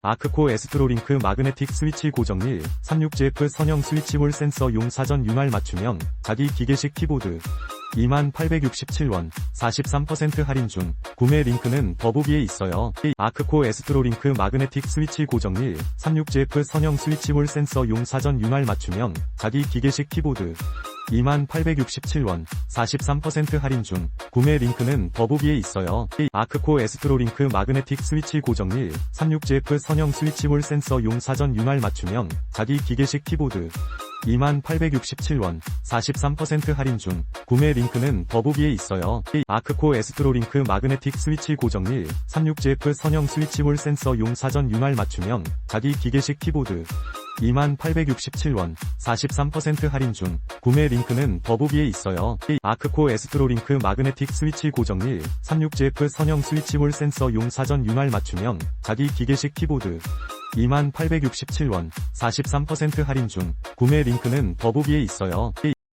아크코 에스트로링크 마그네틱 스위치 고정릴 36GF 선형 스위치홀 센서용 사전 윤활 맞춤형 자기 기계식 키보드 2867원 43% 할인 중 구매 링크는 더보기에 있어요. 아크코 에스트로링크 마그네틱 스위치 고정릴 36GF 선형 스위치홀 센서용 사전 윤활 맞춤형 자기 기계식 키보드 2867원 43% 할인 중 구매 링크는 더보기에 있어요. 아크코 에스트로링크 마그네틱 스위치 고정릴 36GF 선형 스위치홀 센서용 사전 윤활 맞춤형 자기 기계식 키보드 2867원 43% 할인 중 구매 링크는 더보기에 있어요. 아크코 에스트로링크 마그네틱 스위치 고정릴 36GF 선형 스위치홀 센서용 사전 윤활 맞춤형 자기 기계식 키보드 2867원 43% 할인 중 구매 링크는 더보기에 있어요. 아크코 에스트로링크 마그네틱 스위치 고정릴 36GF 선형 스위치홀 센서용 사전 윤활 맞춤형 자기 기계식 키보드 2867원 43% 할인 중 구매 링크는 더보기에 있어요.